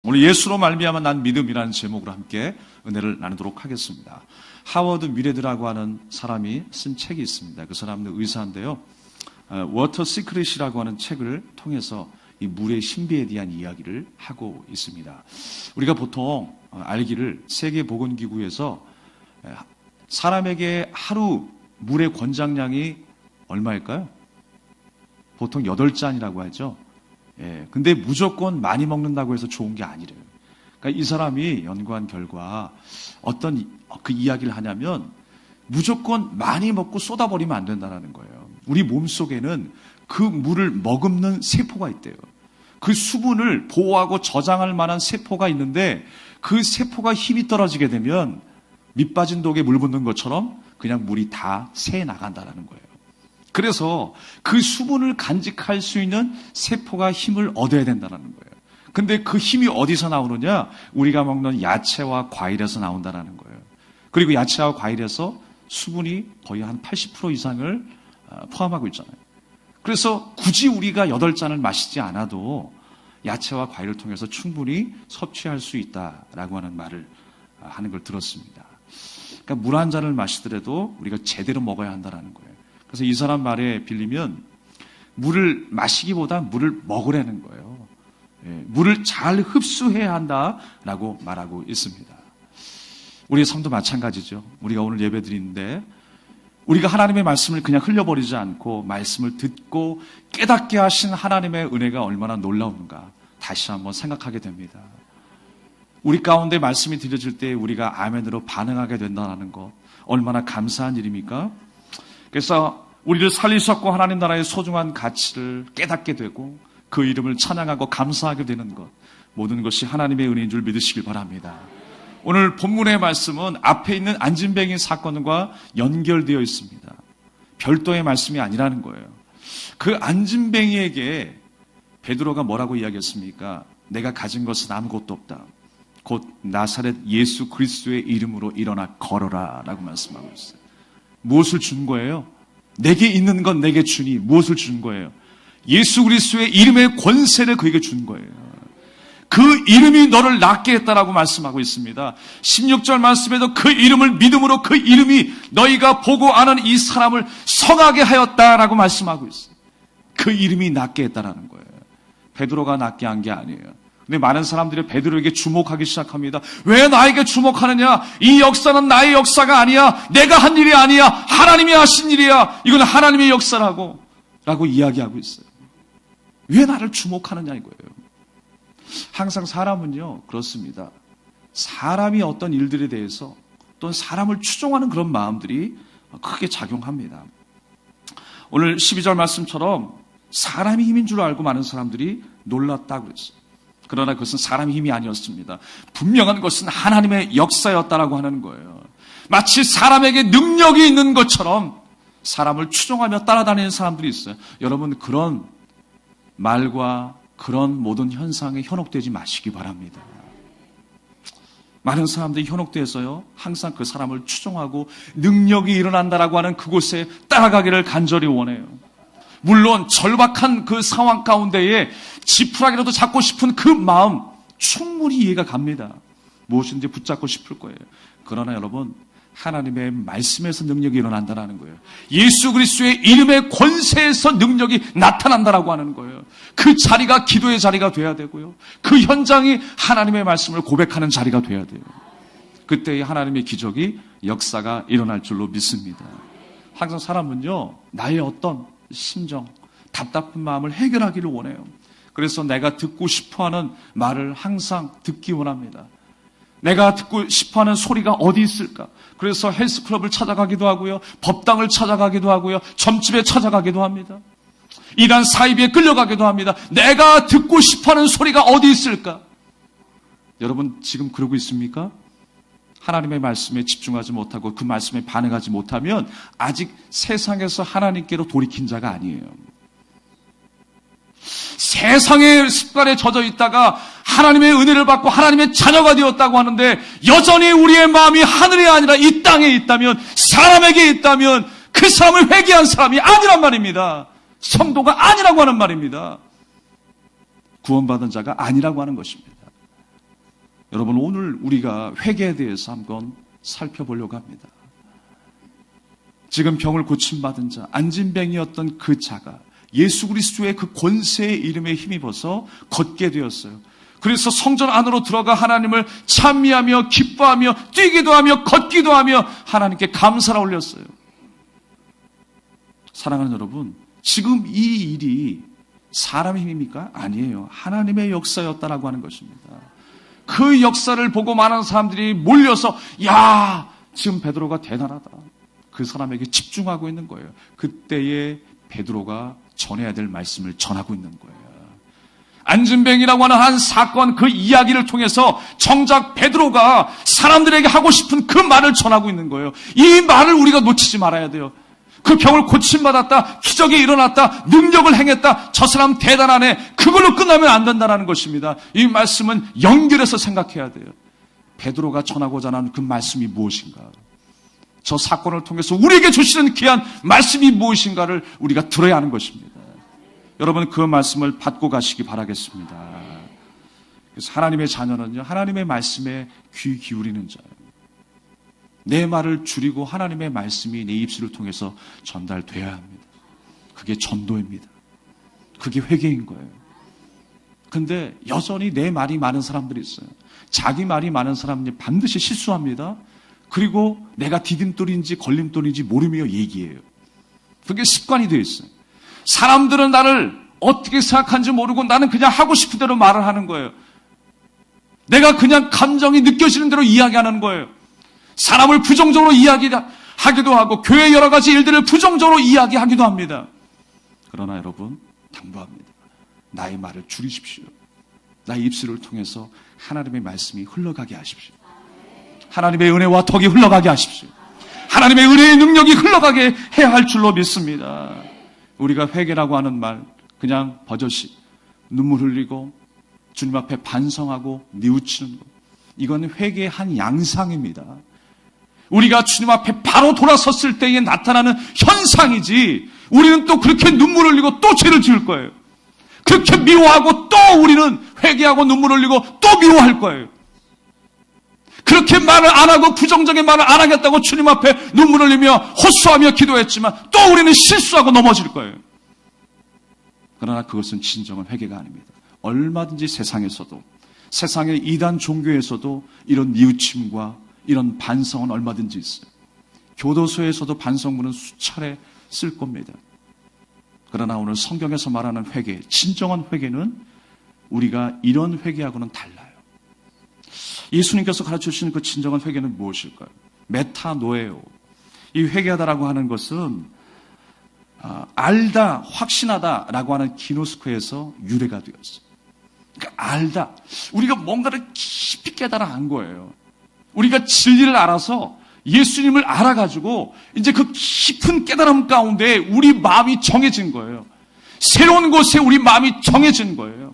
오늘 예수로 말미암아 난 믿음이라는 제목으로 함께 은혜를 나누도록 하겠습니다. 하워드 미레드라고 하는 사람이 쓴 책이 있습니다. 그 사람은 의사인데요. 워터 시크릿이라고 하는 책을 통해서 이 물의 신비에 대한 이야기를 하고 있습니다. 우리가 보통 알기를 세계보건기구에서 사람에게 하루 물의 권장량이 얼마일까요? 보통 8잔이라고 하죠. 근데 무조건 많이 먹는다고 해서 좋은 게 아니래요. 그러니까 이 사람이 연구한 결과 어떤 그 이야기를 하냐면 무조건 많이 먹고 쏟아버리면 안 된다는 거예요. 우리 몸속에는 그 물을 머금는 세포가 있대요. 그 수분을 보호하고 저장할 만한 세포가 있는데 그 세포가 힘이 떨어지게 되면 밑 빠진 독에 물 붓는 것처럼 그냥 물이 다 새어 나간다는 거예요. 그래서 그 수분을 간직할 수 있는 세포가 힘을 얻어야 된다는 거예요. 근데 그 힘이 어디서 나오느냐? 우리가 먹는 야채와 과일에서 나온다는 거예요. 그리고 야채와 과일에서 수분이 거의 한 80% 이상을 포함하고 있잖아요. 그래서 굳이 우리가 8잔을 마시지 않아도 야채와 과일을 통해서 충분히 섭취할 수 있다라고 하는 말을 하는 걸 들었습니다. 그러니까 물 한 잔을 마시더라도 우리가 제대로 먹어야 한다는 거예요. 그래서 이 사람 말에 빌리면 물을 마시기보다 물을 먹으라는 거예요. 물을 잘 흡수해야 한다라고 말하고 있습니다. 우리의 삶도 마찬가지죠. 우리가 오늘 예배 드리는데 우리가 하나님의 말씀을 그냥 흘려버리지 않고 말씀을 듣고 깨닫게 하신 하나님의 은혜가 얼마나 놀라운가 다시 한번 생각하게 됩니다. 우리 가운데 말씀이 들려질 때 우리가 아멘으로 반응하게 된다는 것 얼마나 감사한 일입니까? 그래서 우리를 살리셨고 하나님 나라의 소중한 가치를 깨닫게 되고 그 이름을 찬양하고 감사하게 되는 것 모든 것이 하나님의 은혜인 줄 믿으시길 바랍니다. 오늘 본문의 말씀은 앞에 있는 안진뱅이 사건과 연결되어 있습니다. 별도의 말씀이 아니라는 거예요. 그 안진뱅이에게 베드로가 뭐라고 이야기했습니까? 내가 가진 것은 아무것도 없다. 곧 나사렛 예수 그리스도의 이름으로 일어나 걸어라 라고 말씀하고 있어요. 무엇을 준 거예요? 내게 있는 건 내게 주니 무엇을 준 거예요? 예수 그리스도의 이름의 권세를 그에게 준 거예요. 그 이름이 너를 낫게 했다라고 말씀하고 있습니다. 16절 말씀에도 그 이름을 믿음으로 그 이름이 너희가 보고 아는 이 사람을 성하게 하였다라고 말씀하고 있어요. 그 이름이 낫게 했다라는 거예요. 베드로가 낫게 한 게 아니에요. 근데 많은 사람들이 베드로에게 주목하기 시작합니다. 왜 나에게 주목하느냐? 이 역사는 나의 역사가 아니야. 내가 한 일이 아니야. 하나님이 하신 일이야. 이건 하나님의 역사라고 라고 이야기하고 있어요. 왜 나를 주목하느냐 이거예요. 항상 사람은요 그렇습니다. 사람이 어떤 일들에 대해서 또는 사람을 추종하는 그런 마음들이 크게 작용합니다. 오늘 12절 말씀처럼 사람이 힘인 줄 알고 많은 사람들이 놀랐다고 그랬어요. 그러나 그것은 사람의 힘이 아니었습니다. 분명한 것은 하나님의 역사였다라고 하는 거예요. 마치 사람에게 능력이 있는 것처럼 사람을 추종하며 따라다니는 사람들이 있어요. 여러분 그런 말과 그런 모든 현상에 현혹되지 마시기 바랍니다. 많은 사람들이 현혹돼서요 항상 그 사람을 추종하고 능력이 일어난다라고 하는 그곳에 따라가기를 간절히 원해요. 물론 절박한 그 상황 가운데에 지푸라기라도 잡고 싶은 그 마음 충분히 이해가 갑니다. 무엇인지 붙잡고 싶을 거예요. 그러나 여러분 하나님의 말씀에서 능력이 일어난다는 거예요. 예수 그리스도의 이름의 권세에서 능력이 나타난다라고 하는 거예요. 그 자리가 기도의 자리가 돼야 되고요. 그 현장이 하나님의 말씀을 고백하는 자리가 돼야 돼요. 그때 하나님의 기적이 역사가 일어날 줄로 믿습니다. 항상 사람은요 나의 어떤 심정, 답답한 마음을 해결하기를 원해요. 그래서 내가 듣고 싶어하는 말을 항상 듣기 원합니다. 내가 듣고 싶어하는 소리가 어디 있을까? 그래서 헬스클럽을 찾아가기도 하고요. 법당을 찾아가기도 하고요. 점집에 찾아가기도 합니다. 이단 사이비에 끌려가기도 합니다. 내가 듣고 싶어하는 소리가 어디 있을까? 여러분 지금 그러고 있습니까? 하나님의 말씀에 집중하지 못하고 그 말씀에 반응하지 못하면 아직 세상에서 하나님께로 돌이킨 자가 아니에요. 세상의 습관에 젖어 있다가 하나님의 은혜를 받고 하나님의 자녀가 되었다고 하는데 여전히 우리의 마음이 하늘에 아니라 이 땅에 있다면 사람에게 있다면 그 사람을 회개한 사람이 아니란 말입니다. 성도가 아니라고 하는 말입니다. 구원받은 자가 아니라고 하는 것입니다. 여러분, 오늘 우리가 회개에 대해서 한번 살펴보려고 합니다. 지금 병을 고침받은 자, 안진뱅이였던 그 자가 예수 그리스도의 그 권세의 이름에 힘입어서 걷게 되었어요. 그래서 성전 안으로 들어가 하나님을 찬미하며 기뻐하며 뛰기도 하며 걷기도 하며 하나님께 감사를 올렸어요. 사랑하는 여러분, 지금 이 일이 사람의 힘입니까? 아니에요. 하나님의 역사였다라고 하는 것입니다. 그 역사를 보고 많은 사람들이 몰려서 야, 지금 베드로가 대단하다. 그 사람에게 집중하고 있는 거예요. 그때에 베드로가 전해야 될 말씀을 전하고 있는 거예요. 안진뱅이라고 하는 한 사건, 그 이야기를 통해서 정작 베드로가 사람들에게 하고 싶은 그 말을 전하고 있는 거예요. 이 말을 우리가 놓치지 말아야 돼요. 그 병을 고침받았다, 기적이 일어났다, 능력을 행했다, 저 사람 대단하네, 그걸로 끝나면 안 된다는 것입니다. 이 말씀은 연결해서 생각해야 돼요. 베드로가 전하고자 하는 그 말씀이 무엇인가? 저 사건을 통해서 우리에게 주시는 귀한 말씀이 무엇인가를 우리가 들어야 하는 것입니다. 여러분, 그 말씀을 받고 가시기 바라겠습니다. 그래서 하나님의 자녀는요, 하나님의 말씀에 귀 기울이는 자예요. 내 말을 줄이고 하나님의 말씀이 내 입술을 통해서 전달돼야 합니다. 그게 전도입니다. 그게 회개인 거예요. 근데 여전히 내 말이 많은 사람들이 있어요. 자기 말이 많은 사람은 반드시 실수합니다. 그리고 내가 디딤돌인지 걸림돌인지 모르며 얘기해요. 그게 습관이 되어 있어요. 사람들은 나를 어떻게 생각하는지 모르고 나는 그냥 하고 싶은 대로 말을 하는 거예요. 내가 그냥 감정이 느껴지는 대로 이야기하는 거예요. 사람을 부정적으로 이야기하기도 하고 교회 여러 가지 일들을 부정적으로 이야기하기도 합니다. 그러나 여러분, 당부합니다. 나의 말을 줄이십시오. 나의 입술을 통해서 하나님의 말씀이 흘러가게 하십시오. 하나님의 은혜와 덕이 흘러가게 하십시오. 하나님의 은혜의 능력이 흘러가게 해야 할 줄로 믿습니다. 우리가 회개라고 하는 말, 그냥 버젓이 눈물 흘리고 주님 앞에 반성하고 뉘우치는 것, 이건 회개의 한 양상입니다. 우리가 주님 앞에 바로 돌아섰을 때에 나타나는 현상이지, 우리는 또 그렇게 눈물 흘리고 또 죄를 지을 거예요. 그렇게 미워하고 또 우리는 회개하고 눈물 흘리고 또 미워할 거예요. 그렇게 말을 안 하고 부정적인 말을 안 하겠다고 주님 앞에 눈물 흘리며 호소하며 기도했지만 또 우리는 실수하고 넘어질 거예요. 그러나 그것은 진정한 회개가 아닙니다. 얼마든지 세상에서도, 세상의 이단 종교에서도 이런 뉘우침과 이런 반성은 얼마든지 있어요. 교도소에서도 반성문은 수차례 쓸 겁니다. 그러나 오늘 성경에서 말하는 회개, 진정한 회개는 우리가 이런 회개하고는 달라요. 예수님께서 가르쳐주시는 그 진정한 회개는 무엇일까요? 메타노에오. 이 회개하다라고 하는 것은 알다, 확신하다라고 하는 기노스코에서 유래가 되었어요. 그러니까 알다. 우리가 뭔가를 깊이 깨달아 안 거예요. 우리가 진리를 알아서 예수님을 알아가지고 이제 그 깊은 깨달음 가운데 우리 마음이 정해진 거예요. 새로운 곳에 우리 마음이 정해진 거예요.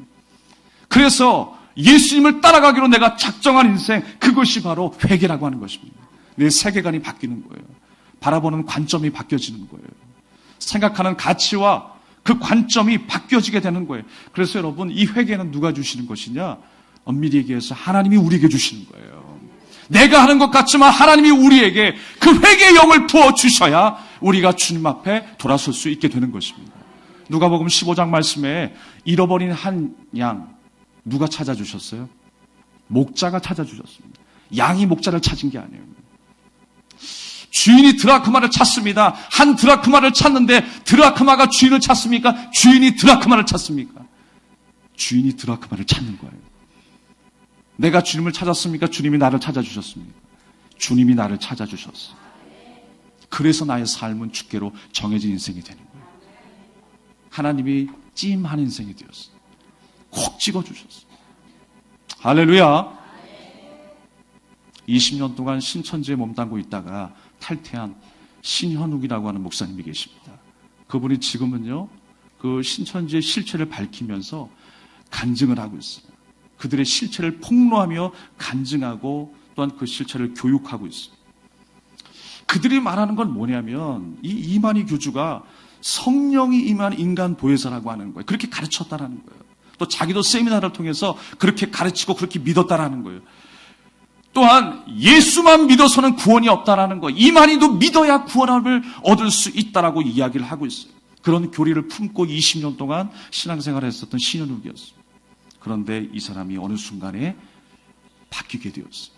그래서 예수님을 따라가기로 내가 작정한 인생, 그것이 바로 회개라고 하는 것입니다. 내 세계관이 바뀌는 거예요. 바라보는 관점이 바뀌어지는 거예요. 생각하는 가치와 그 관점이 바뀌어지게 되는 거예요. 그래서 여러분, 이 회개는 누가 주시는 것이냐? 엄밀히 얘기해서 하나님이 우리에게 주시는 거예요. 내가 하는 것 같지만 하나님이 우리에게 그 회개의 영을 부어주셔야 우리가 주님 앞에 돌아설 수 있게 되는 것입니다. 누가복음 15장 말씀에 잃어버린 한 양, 누가 찾아주셨어요? 목자가 찾아주셨습니다. 양이 목자를 찾은 게 아니에요. 주인이 드라크마를 찾습니다. 한 드라크마를 찾는데 드라크마가 주인을 찾습니까? 주인이 드라크마를 찾습니까? 주인이 드라크마를 찾는 거예요. 내가 주님을 찾았습니까? 주님이 나를 찾아주셨습니까? 주님이 나를 찾아주셨어요. 그래서 나의 삶은 주께로 정해진 인생이 되는 거예요. 하나님이 찜한 인생이 되었어요. 콕 찍어주셨어요. 할렐루야. 20년 동안 신천지에 몸담고 있다가 탈퇴한 신현욱이라고 하는 목사님이 계십니다. 그분이 지금은요, 그 신천지의 실체를 밝히면서 간증을 하고 있어요. 그들의 실체를 폭로하며 간증하고 또한 그 실체를 교육하고 있어요. 그들이 말하는 건 뭐냐면 이 이만희 교주가 성령이 임한 인간 보혜사라고 하는 거예요. 그렇게 가르쳤다라는 거예요. 또 자기도 세미나를 통해서 그렇게 가르치고 그렇게 믿었다라는 거예요. 또한 예수만 믿어서는 구원이 없다라는 것, 이만희도 믿어야 구원함을 얻을 수 있다라고 이야기를 하고 있어요. 그런 교리를 품고 20년 동안 신앙생활을 했었던 신현욱이었어요. 그런데 이 사람이 어느 순간에 바뀌게 되었어요.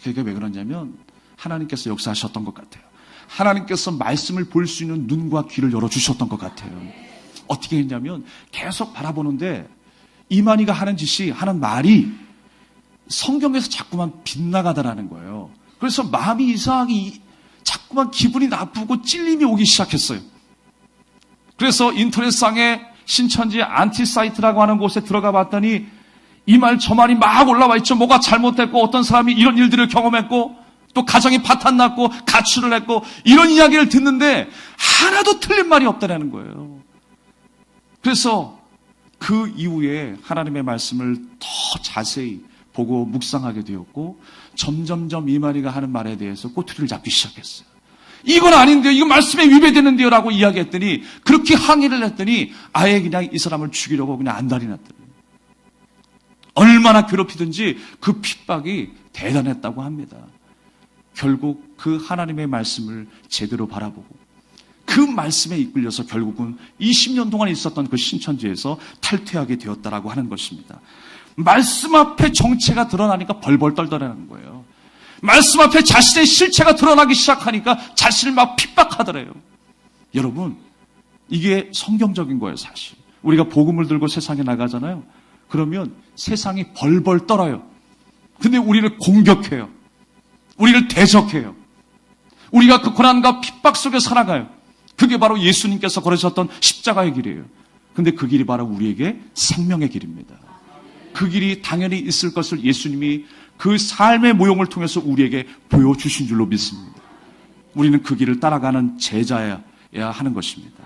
그게 왜 그러냐면 하나님께서 역사하셨던 것 같아요. 하나님께서 말씀을 볼 수 있는 눈과 귀를 열어주셨던 것 같아요. 어떻게 했냐면 계속 바라보는데 이만희가 하는 짓이, 하는 말이 성경에서 자꾸만 빗나가더라는 거예요. 그래서 마음이 이상하게 자꾸만 기분이 나쁘고 찔림이 오기 시작했어요. 그래서 인터넷상에 신천지 안티사이트라고 하는 곳에 들어가 봤더니 이 말 저 말이 막 올라와 있죠. 뭐가 잘못됐고 어떤 사람이 이런 일들을 경험했고 또 가정이 파탄났고 가출을 했고 이런 이야기를 듣는데 하나도 틀린 말이 없다라는 거예요. 그래서 그 이후에 하나님의 말씀을 더 자세히 보고 묵상하게 되었고 점점점 이만희가 하는 말에 대해서 꼬투리를 잡기 시작했어요. 이건 아닌데요. 이거 말씀에 위배되는데요. 라고 이야기했더니 그렇게 항의를 했더니 아예 그냥 이 사람을 죽이려고 그냥 안달이 났더래요. 얼마나 괴롭히든지 그 핍박이 대단했다고 합니다. 결국 그 하나님의 말씀을 제대로 바라보고 그 말씀에 이끌려서 결국은 20년 동안 있었던 그 신천지에서 탈퇴하게 되었다라고 하는 것입니다. 말씀 앞에 정체가 드러나니까 벌벌 떨더라는 거예요. 말씀 앞에 자신의 실체가 드러나기 시작하니까 자신을 막 핍박하더래요. 여러분, 이게 성경적인 거예요, 사실. 우리가 복음을 들고 세상에 나가잖아요. 그러면 세상이 벌벌 떨어요. 근데 우리를 공격해요. 우리를 대적해요. 우리가 그 고난과 핍박 속에 살아가요. 그게 바로 예수님께서 걸으셨던 십자가의 길이에요. 근데 그 길이 바로 우리에게 생명의 길입니다. 그 길이 당연히 있을 것을 예수님이 그 삶의 모형을 통해서 우리에게 보여주신 줄로 믿습니다. 우리는 그 길을 따라가는 제자여야 하는 것입니다.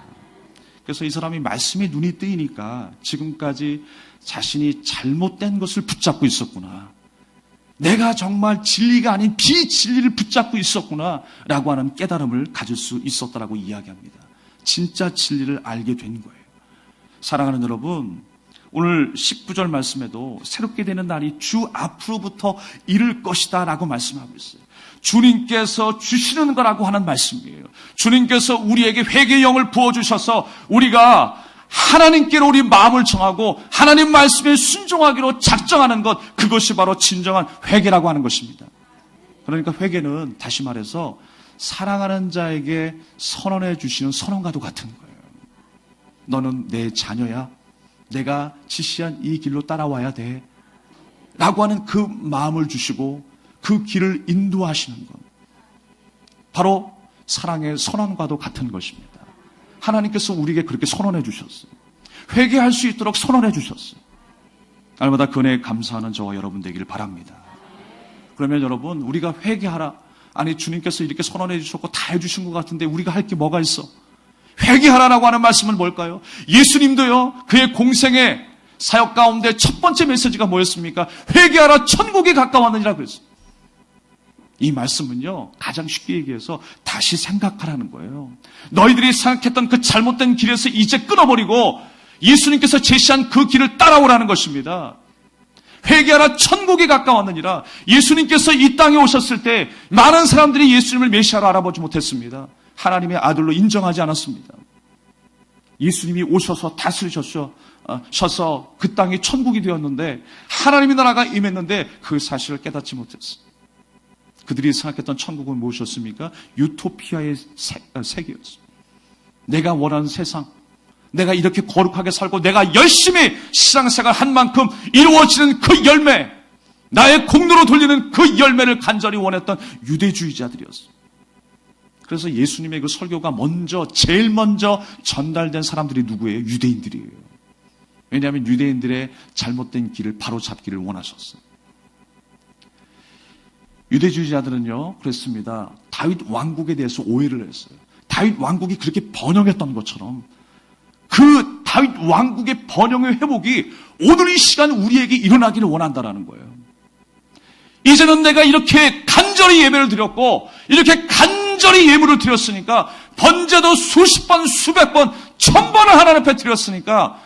그래서 이 사람이 말씀에 눈이 뜨이니까 지금까지 자신이 잘못된 것을 붙잡고 있었구나. 내가 정말 진리가 아닌 비진리를 붙잡고 있었구나 라고 하는 깨달음을 가질 수 있었다라고 이야기합니다. 진짜 진리를 알게 된 거예요. 사랑하는 여러분, 오늘 19절 말씀에도 새롭게 되는 날이 주 앞으로부터 이를 것이다 라고 말씀하고 있어요. 주님께서 주시는 거라고 하는 말씀이에요. 주님께서 우리에게 회개의 영을 부어주셔서 우리가 하나님께로 우리 마음을 정하고 하나님 말씀에 순종하기로 작정하는 것, 그것이 바로 진정한 회개라고 하는 것입니다. 그러니까 회개는 다시 말해서 사랑하는 자에게 선언해 주시는 선언과도 같은 거예요. 너는 내 자녀야. 내가 지시한 이 길로 따라와야 돼. 라고 하는 그 마음을 주시고 그 길을 인도하시는 것. 바로 사랑의 선언과도 같은 것입니다. 하나님께서 우리에게 그렇게 선언해 주셨어요. 회개할 수 있도록 선언해 주셨어요. 날마다 그 은혜에 감사하는 저와 여러분 되기를 바랍니다. 그러면 여러분, 우리가 회개하라. 아니, 주님께서 이렇게 선언해 주셨고 다 해주신 것 같은데 우리가 할 게 뭐가 있어? 회개하라라고 하는 말씀은 뭘까요? 예수님도요, 그의 공생의 사역 가운데 첫 번째 메시지가 뭐였습니까? 회개하라, 천국에 가까웠느니라 그랬어요. 이 말씀은요, 가장 쉽게 얘기해서 다시 생각하라는 거예요. 너희들이 생각했던 그 잘못된 길에서 이제 끊어버리고 예수님께서 제시한 그 길을 따라오라는 것입니다. 회개하라, 천국에 가까웠느니라. 예수님께서 이 땅에 오셨을 때 많은 사람들이 예수님을 메시아로 알아보지 못했습니다. 하나님의 아들로 인정하지 않았습니다. 예수님이 오셔서 다스리셔서 그 땅이 천국이 되었는데 하나님의 나라가 임했는데 그 사실을 깨닫지 못했어요. 그들이 생각했던 천국은 무엇이었습니까? 유토피아의 세계였어요. 내가 원하는 세상, 내가 이렇게 거룩하게 살고 내가 열심히 신앙생활 한 만큼 이루어지는 그 열매, 나의 공로로 돌리는 그 열매를 간절히 원했던 유대주의자들이었어요. 그래서 예수님의 그 설교가 제일 먼저 전달된 사람들이 누구예요? 유대인들이에요. 왜냐하면 유대인들의 잘못된 길을 바로잡기를 원하셨어요. 유대주의자들은요, 그랬습니다. 다윗 왕국에 대해서 오해를 했어요. 다윗 왕국이 그렇게 번영했던 것처럼 그 다윗 왕국의 번영의 회복이 오늘 이 시간 우리에게 일어나기를 원한다라는 거예요. 이제는 내가 이렇게 간절히 예배를 드렸고 이렇게 간절히 예물을 드렸으니까 번제도 수십 번, 수백 번, 1000번을 하나님 앞에 드렸으니까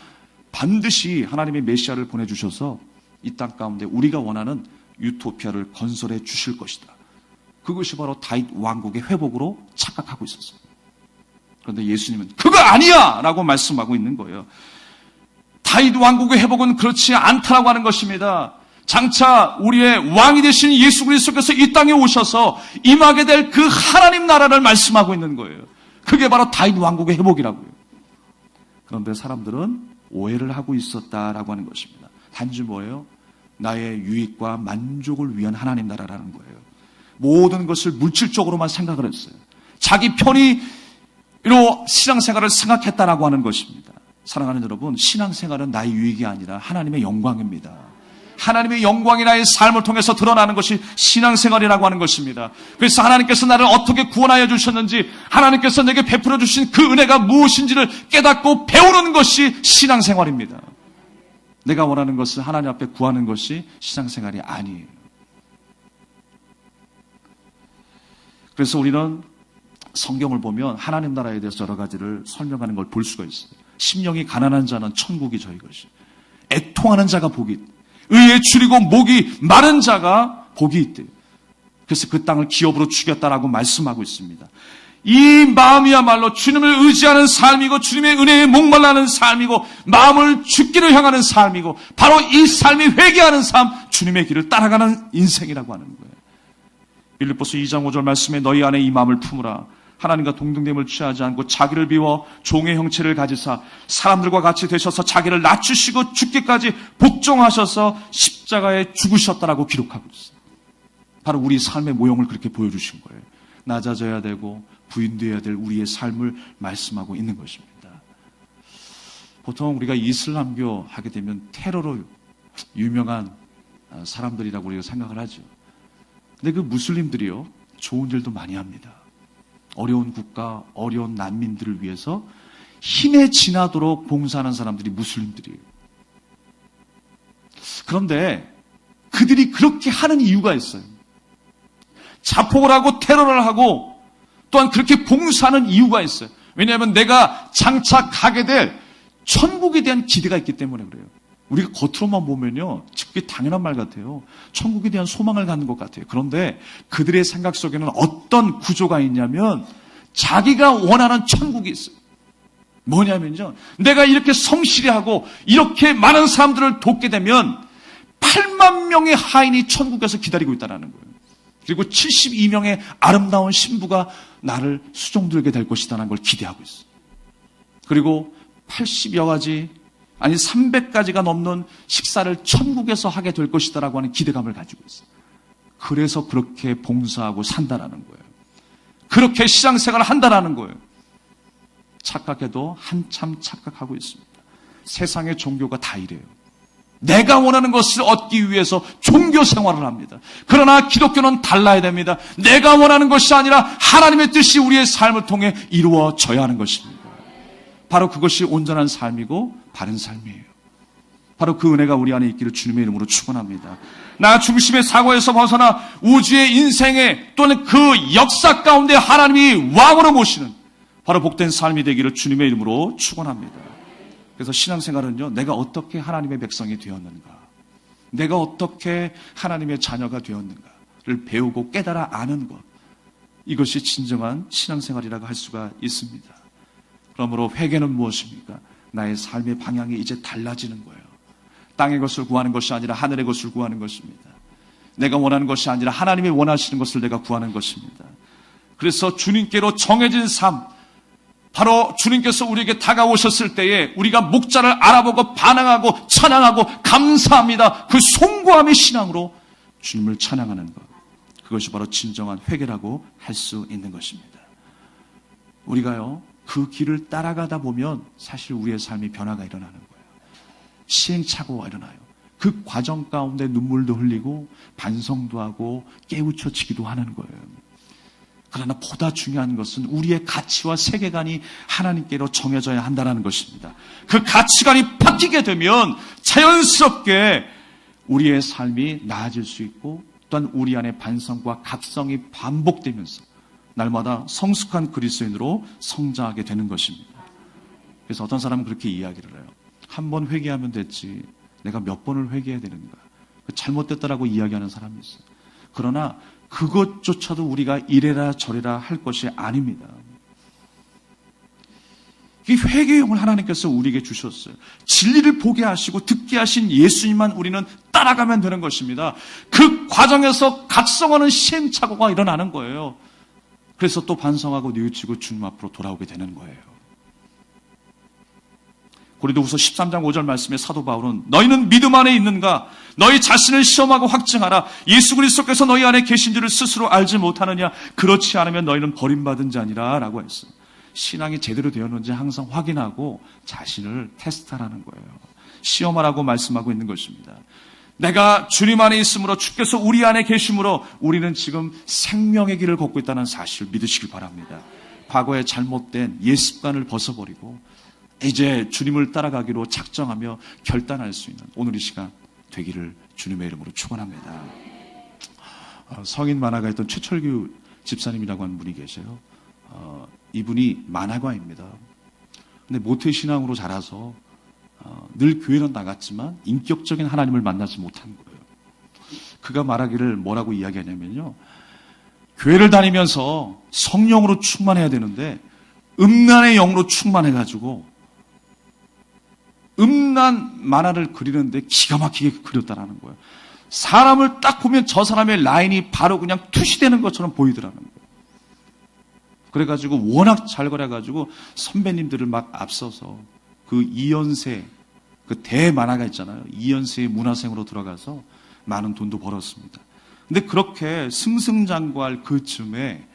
반드시 하나님의 메시아를 보내주셔서 이 땅 가운데 우리가 원하는 유토피아를 건설해 주실 것이다. 그것이 바로 다윗 왕국의 회복으로 착각하고 있었어요. 그런데 예수님은 그거 아니야! 라고 말씀하고 있는 거예요. 다윗 왕국의 회복은 그렇지 않다라고 하는 것입니다. 장차 우리의 왕이 되신 예수 그리스도께서 이 땅에 오셔서 임하게 될 그 하나님 나라를 말씀하고 있는 거예요. 그게 바로 다윗 왕국의 회복이라고요. 그런데 사람들은 오해를 하고 있었다라고 하는 것입니다. 단지 뭐예요? 나의 유익과 만족을 위한 하나님 나라라는 거예요. 모든 것을 물질적으로만 생각을 했어요. 자기 편의로 신앙생활을 생각했다라고 하는 것입니다. 사랑하는 여러분, 신앙생활은 나의 유익이 아니라 하나님의 영광입니다. 하나님의 영광이 나의 삶을 통해서 드러나는 것이 신앙생활이라고 하는 것입니다. 그래서 하나님께서 나를 어떻게 구원하여 주셨는지, 하나님께서 내게 베풀어 주신 그 은혜가 무엇인지를 깨닫고 배우는 것이 신앙생활입니다. 내가 원하는 것을 하나님 앞에 구하는 것이 신앙생활이 아니에요. 그래서 우리는 성경을 보면 하나님 나라에 대해서 여러 가지를 설명하는 걸 볼 수가 있어요. 심령이 가난한 자는 천국이 저희 것이, 애통하는 자가 복이 있다. 의에 줄이고 목이 마른 자가 복이 있대요. 그래서 그 땅을 기업으로 주겠다라고 말씀하고 있습니다. 이 마음이야말로 주님을 의지하는 삶이고 주님의 은혜에 목말라는 삶이고 마음을 죽기를 향하는 삶이고 바로 이 삶이 회개하는 삶, 주님의 길을 따라가는 인생이라고 하는 거예요. 빌립보서 2장 5절 말씀에 너희 안에 이 마음을 품으라. 하나님과 동등됨을 취하지 않고 자기를 비워 종의 형체를 가지사 사람들과 같이 되셔서 자기를 낮추시고 죽기까지 복종하셔서 십자가에 죽으셨다라고 기록하고 있어요. 바로 우리 삶의 모형을 그렇게 보여주신 거예요. 낮아져야 되고 부인되어야 될 우리의 삶을 말씀하고 있는 것입니다. 보통 우리가 이슬람교 하게 되면 테러로 유명한 사람들이라고 우리가 생각을 하죠. 근데 그 무슬림들이요, 좋은 일도 많이 합니다. 어려운 국가, 어려운 난민들을 위해서 힘에 지나도록 봉사하는 사람들이 무슬림들이에요. 그런데 그들이 그렇게 하는 이유가 있어요. 자폭을 하고 테러를 하고 또한 그렇게 봉사하는 이유가 있어요. 왜냐하면 내가 장차 가게 될 천국에 대한 기대가 있기 때문에 그래요. 우리가 겉으로만 보면요, 그게 당연한 말 같아요. 천국에 대한 소망을 갖는 것 같아요. 그런데 그들의 생각 속에는 어떤 구조가 있냐면 자기가 원하는 천국이 있어요. 뭐냐면요, 내가 이렇게 성실히 하고 이렇게 많은 사람들을 돕게 되면 8만 명의 하인이 천국에서 기다리고 있다는 거예요. 그리고 72명의 아름다운 신부가 나를 수종들게 될 것이라는 걸 기대하고 있어요. 그리고 80여 가지, 아니 300가지가 넘는 식사를 천국에서 하게 될 것이다라고 하는 기대감을 가지고 있어요. 그래서 그렇게 봉사하고 산다라는 거예요. 그렇게 신앙생활을 한다라는 거예요. 착각해도 한참 착각하고 있습니다. 세상의 종교가 다 이래요. 내가 원하는 것을 얻기 위해서 종교 생활을 합니다. 그러나 기독교는 달라야 됩니다. 내가 원하는 것이 아니라 하나님의 뜻이 우리의 삶을 통해 이루어져야 하는 것입니다. 바로 그것이 온전한 삶이고 바른 삶이에요. 바로 그 은혜가 우리 안에 있기를 주님의 이름으로 축원합니다. 나 중심의 사고에서 벗어나 우주의 인생의 또는 그 역사 가운데 하나님이 왕으로 모시는 바로 복된 삶이 되기를 주님의 이름으로 축원합니다. 그래서 신앙생활은요, 내가 어떻게 하나님의 백성이 되었는가, 내가 어떻게 하나님의 자녀가 되었는가를 배우고 깨달아 아는 것, 이것이 진정한 신앙생활이라고 할 수가 있습니다. 그러므로 회개는 무엇입니까? 나의 삶의 방향이 이제 달라지는 거예요. 땅의 것을 구하는 것이 아니라 하늘의 것을 구하는 것입니다. 내가 원하는 것이 아니라 하나님이 원하시는 것을 내가 구하는 것입니다. 그래서 주님께로 정해진 삶, 바로 주님께서 우리에게 다가오셨을 때에 우리가 목자를 알아보고 반항하고 찬양하고 감사합니다. 그 송구함의 신앙으로 주님을 찬양하는 것, 그것이 바로 진정한 회개라고 할 수 있는 것입니다. 우리가요, 그 길을 따라가다 보면 사실 우리의 삶이 변화가 일어나는 거예요. 시행착오가 일어나요. 그 과정 가운데 눈물도 흘리고 반성도 하고 깨우쳐지기도 하는 거예요. 그러나 보다 중요한 것은 우리의 가치와 세계관이 하나님께로 정해져야 한다는 것입니다. 그 가치관이 바뀌게 되면 자연스럽게 우리의 삶이 나아질 수 있고 또한 우리 안에 반성과 각성이 반복되면서 날마다 성숙한 그리스도인으로 성장하게 되는 것입니다. 그래서 어떤 사람은 그렇게 이야기를 해요. 한 번 회개하면 됐지 내가 몇 번을 회개해야 되는가. 잘못됐다라고 이야기하는 사람이 있어요. 그러나 그것조차도 우리가 이래라 저래라 할 것이 아닙니다. 이 회개의 영을 하나님께서 우리에게 주셨어요. 진리를 보게 하시고 듣게 하신 예수님만 우리는 따라가면 되는 것입니다. 그 과정에서 각성하는 시행착오가 일어나는 거예요. 그래서 또 반성하고 뉘우치고 주님 앞으로 돌아오게 되는 거예요. 고린도후서 13장 5절 말씀에 사도 바울은 너희는 믿음 안에 있는가? 너희 자신을 시험하고 확증하라. 예수 그리스도께서 너희 안에 계신 줄을 스스로 알지 못하느냐? 그렇지 않으면 너희는 버림받은 자니라 라고 했어요. 신앙이 제대로 되었는지 항상 확인하고 자신을 테스트하라는 거예요. 시험하라고 말씀하고 있는 것입니다. 내가 주님 안에 있으므로 주께서 우리 안에 계심으로 우리는 지금 생명의 길을 걷고 있다는 사실을 믿으시길 바랍니다. 과거의 잘못된 옛 습관을 벗어버리고 이제 주님을 따라가기로 작정하며 결단할 수 있는 오늘 이 시간 되기를 주님의 이름으로 축원합니다. 성인 만화가 있던 최철규 집사님이라고 하는 분이 계세요. 이분이 만화가입니다. 근데 모태신앙으로 자라서 늘 교회는 나갔지만 인격적인 하나님을 만나지 못한 거예요. 그가 말하기를 뭐라고 이야기하냐면요. 교회를 다니면서 성령으로 충만해야 되는데 음란의 영으로 충만해가지고 음란 만화를 그리는데 기가 막히게 그렸다라는 거예요. 사람을 딱 보면 저 사람의 라인이 바로 그냥 투시되는 것처럼 보이더라는 거예요. 그래가지고 워낙 잘 그려가지고 선배님들을 막 앞서서 그 이연세, 그 대만화가 있잖아요. 이연세의 문화생으로 들어가서 많은 돈도 벌었습니다. 근데 그렇게 승승장구할 그 즈음에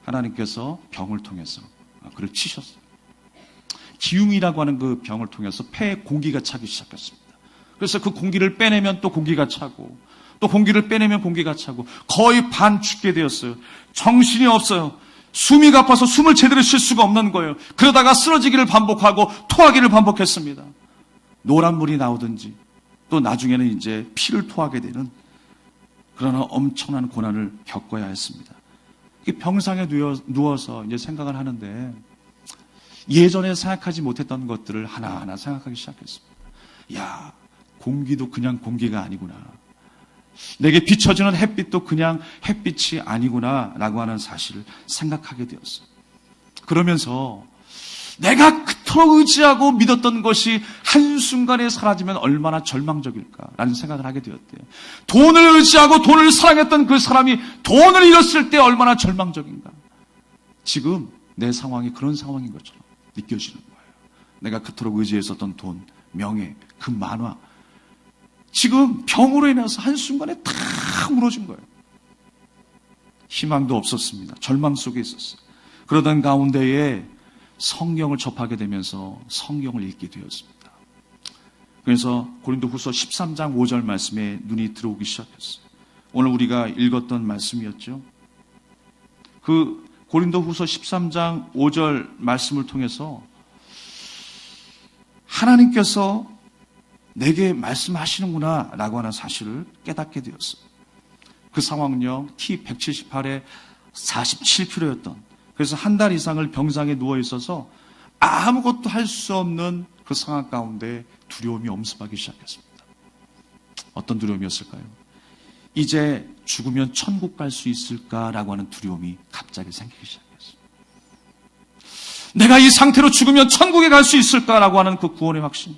하나님께서 병을 통해서 그를 치셨어요. 기흉이라고 하는 그 병을 통해서 폐에 공기가 차기 시작했습니다. 그래서 그 공기를 빼내면 또 공기가 차고 또 공기를 빼내면 공기가 차고 거의 반 죽게 되었어요. 정신이 없어요. 숨이 가빠서 숨을 제대로 쉴 수가 없는 거예요. 그러다가 쓰러지기를 반복하고 토하기를 반복했습니다. 노란 물이 나오든지 또 나중에는 이제 피를 토하게 되는 그러나 엄청난 고난을 겪어야 했습니다. 병상에 누워서 이제 생각을 하는데 예전에 생각하지 못했던 것들을 하나하나 생각하기 시작했습니다. 야, 공기도 그냥 공기가 아니구나. 내게 비춰지는 햇빛도 그냥 햇빛이 아니구나 라고 하는 사실을 생각하게 되었어요. 그러면서 내가 그토록 의지하고 믿었던 것이 한순간에 사라지면 얼마나 절망적일까라는 생각을 하게 되었대요. 돈을 의지하고 돈을 사랑했던 그 사람이 돈을 잃었을 때 얼마나 절망적인가. 지금 내 상황이 그런 상황인 것처럼 느껴지는 거예요. 내가 그토록 의지했었던 돈, 명예, 그 만화 지금 병으로 인해서 한순간에 다 무너진 거예요. 희망도 없었습니다. 절망 속에 있었어요. 그러던 가운데에 성경을 접하게 되면서 성경을 읽게 되었습니다. 그래서 고린도후서 13장 5절 말씀에 눈이 들어오기 시작했어요. 오늘 우리가 읽었던 말씀이었죠. 그 고린도후서 13장 5절 말씀을 통해서 하나님께서 내게 말씀하시는구나 라고 하는 사실을 깨닫게 되었어요. 그 상황은요, T178에 47kg였던, 그래서 한 달 이상을 병상에 누워 있어서 아무것도 할 수 없는 그 상황 가운데 두려움이 엄습하기 시작했습니다. 어떤 두려움이었을까요? 이제 죽으면 천국 갈 수 있을까라고 하는 두려움이 갑자기 생기기 시작했어요. 내가 이 상태로 죽으면 천국에 갈 수 있을까라고 하는 그 구원의 확신,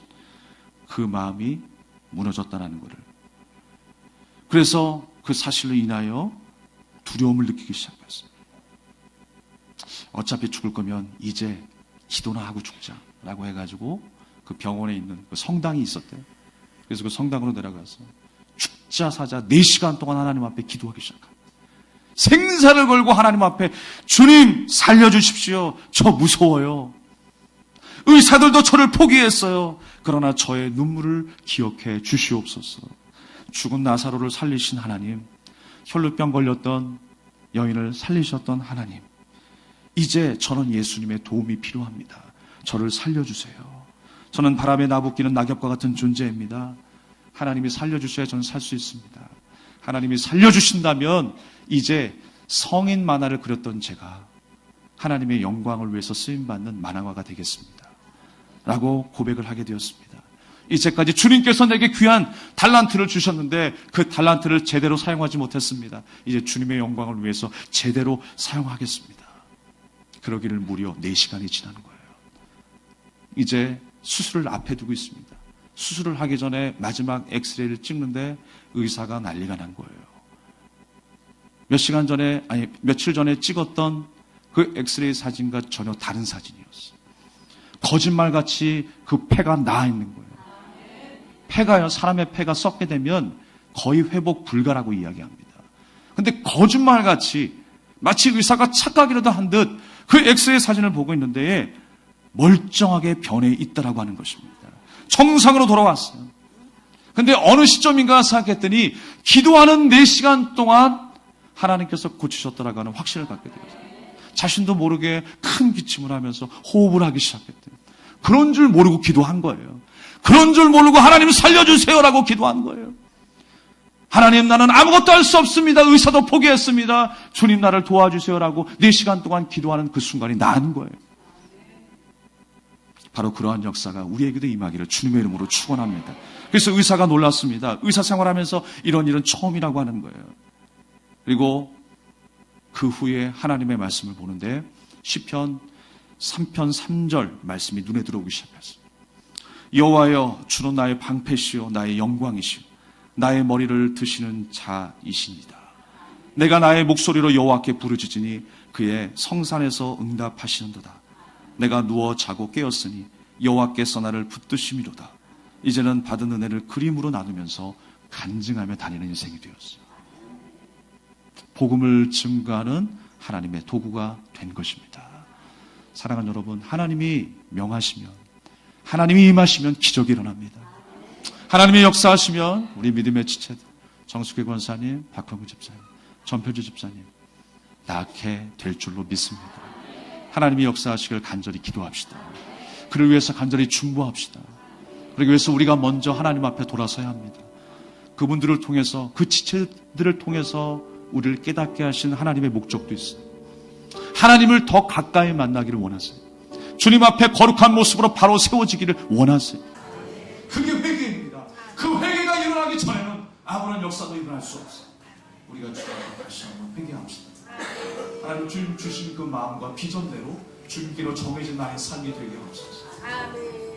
그 마음이 무너졌다는 것을. 그래서 그 사실로 인하여 두려움을 느끼기 시작했어요. 어차피 죽을 거면 이제 기도나 하고 죽자라고 해가지고 그 병원에 있는 그 성당이 있었대요. 그래서 그 성당으로 내려가서 죽자 사자 4시간 동안 하나님 앞에 기도하기 시작합니다. 생사를 걸고 하나님 앞에 주님 살려주십시오. 저 무서워요. 의사들도 저를 포기했어요. 그러나 저의 눈물을 기억해 주시옵소서. 죽은 나사로를 살리신 하나님, 혈루병 걸렸던 여인을 살리셨던 하나님, 이제 저는 예수님의 도움이 필요합니다. 저를 살려주세요. 저는 바람에 나부끼는 낙엽과 같은 존재입니다. 하나님이 살려주셔야 저는 살 수 있습니다. 하나님이 살려주신다면 이제 성인 만화를 그렸던 제가 하나님의 영광을 위해서 쓰임받는 만화가가 되겠습니다. 라고 고백을 하게 되었습니다. 이제까지 주님께서 내게 귀한 달란트를 주셨는데 그 달란트를 제대로 사용하지 못했습니다. 이제 주님의 영광을 위해서 제대로 사용하겠습니다. 그러기를 무려 4시간이 지나는 거예요. 이제 수술을 앞에 두고 있습니다. 수술을 하기 전에 마지막 엑스레이를 찍는데 의사가 난리가 난 거예요. 며칠 전에 찍었던 그 엑스레이 사진과 전혀 다른 사진이었어요. 거짓말같이 그 폐가 나아 있는 거예요. 폐가요, 사람의 폐가 썩게 되면 거의 회복 불가라고 이야기합니다. 근데 거짓말같이 마치 의사가 착각이라도 한 듯 그 엑스레이 사진을 보고 있는데 멀쩡하게 변해 있다라고 하는 것입니다. 정상으로 돌아왔어요. 근데 어느 시점인가 생각했더니 기도하는 4시간 동안 하나님께서 고치셨다라고 하는 확신을 갖게 되었어요. 자신도 모르게 큰 기침을 하면서 호흡을 하기 시작했대요. 그런 줄 모르고 기도한 거예요. 그런 줄 모르고 하나님 살려주세요라고 기도한 거예요. 하나님, 나는 아무것도 할 수 없습니다. 의사도 포기했습니다. 주님, 나를 도와주세요라고 4시간 동안 기도하는 그 순간이 난 거예요. 바로 그러한 역사가 우리에게도 임하기를 주님의 이름으로 축원합니다. 그래서 의사가 놀랐습니다. 의사 생활하면서 이런 일은 처음이라고 하는 거예요. 그리고 그 후에 하나님의 말씀을 보는데 시편 3편 3절 말씀이 눈에 들어오기 시작했어요. 여호와여, 주는 나의 방패시요 나의 영광이시요 나의 머리를 드시는 자이시니다. 내가 나의 목소리로 여호와께 부르짖으니 그의 성산에서 응답하시는도다. 내가 누워 자고 깨었으니 여호와께서 나를 붙드심이로다. 이제는 받은 은혜를 그림으로 나누면서 간증하며 다니는 인생이 되었어요. 복음을 증거하는 하나님의 도구가 된 것입니다. 사랑하는 여러분, 하나님이 명하시면, 하나님이 임하시면 기적이 일어납니다. 하나님이 역사하시면 우리 믿음의 지체들, 정숙희 권사님, 박형구 집사님, 전표주 집사님 낳게 될 줄로 믿습니다. 하나님이 역사하시길 간절히 기도합시다. 그를 위해서 간절히 중보합시다. 그러기 위해서 우리가 먼저 하나님 앞에 돌아서야 합니다. 그분들을 통해서, 그 지체들을 통해서 우리를 깨닫게 하신 하나님의 목적도 있어요. 하나님을 더 가까이 만나기를 원하세요. 주님 앞에 거룩한 모습으로 바로 세워지기를 원하세요. 그게 회개입니다. 그 회개가 일어나기 전에는 아무런 역사도 일어날 수 없어요. 우리가 주님 앞에 다시 한번 회개합시다. 하나님, 주님 주신 그 마음과 비전대로 주님께로 정해진 나의 삶이 되게 하옵소서.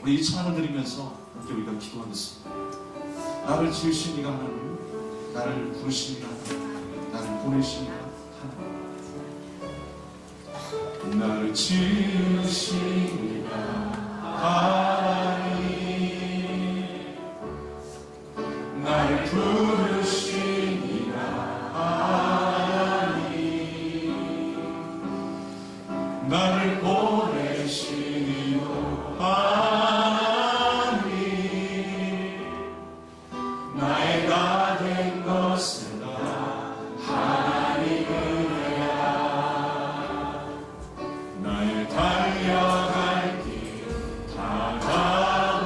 우리 이 찬양을 드리면서 함께 우리가 기도하겠습니다. 나를 지으신 이가 하나님, 나를 부르신 이가 하나님, 나를 보내신 이가 하나님, 나를 지으신 이가 하나님, 나를 부르신 이가 하나님, 나를 보내신 이가 하나님, 나의 다 된 것은 다 하나님 은혜야. 나의 달려갈 길 다 가고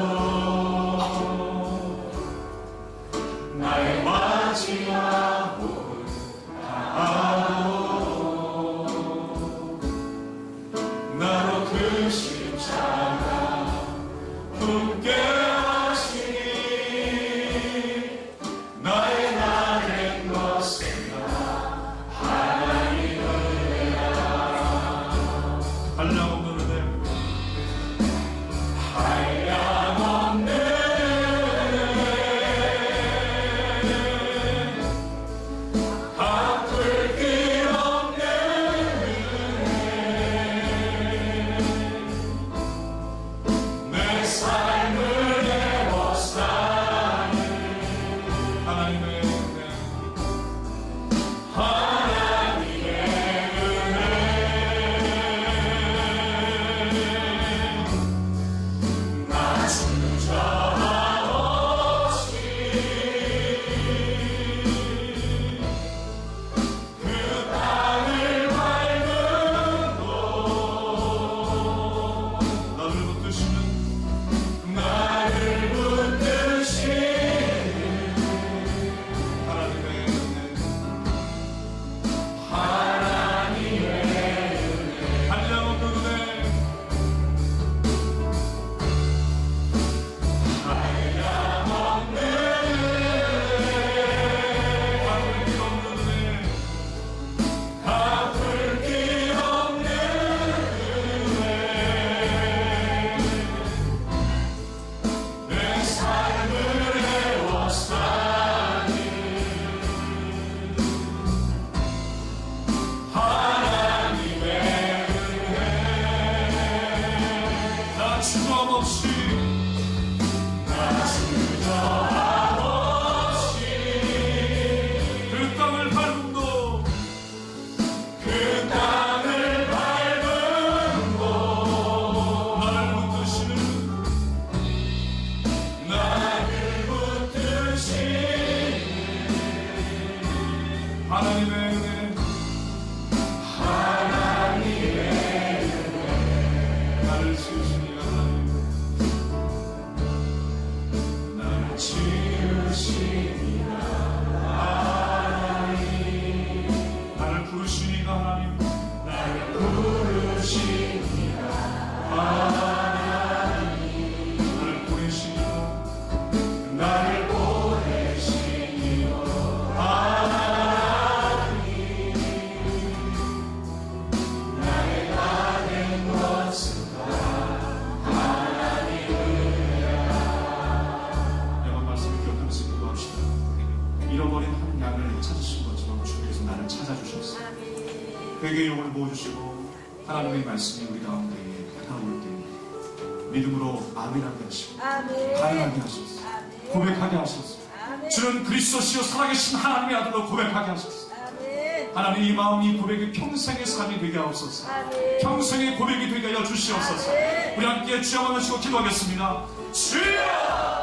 나의 마지막을 다 하고 나로 그 십자가 품게 하시니 나의 나 된 것은 다 하나님 은혜야. 한량없는 은혜, 한량없는 갚을 길 없는 은혜, 내 삶을 애워싸는 하나님의 은혜, 하나님의 은혜, 회개의 영혼을 모아주시고 하나님의 말씀이 우리 가운데 다가올 때 믿음으로 아멘하게 하시고 가능하게 하소서. 고백하게 하소서. 주는 그리스도시요 살아계신 하나님의 아들로 고백하게 하소서. 하나님 이 마음이 고백이 평생의 삶이 되게 하옵소서. 평생의 고백이 되게 하여 주시옵소서. 우리 함께 주여 하시고 기도하겠습니다. 주여!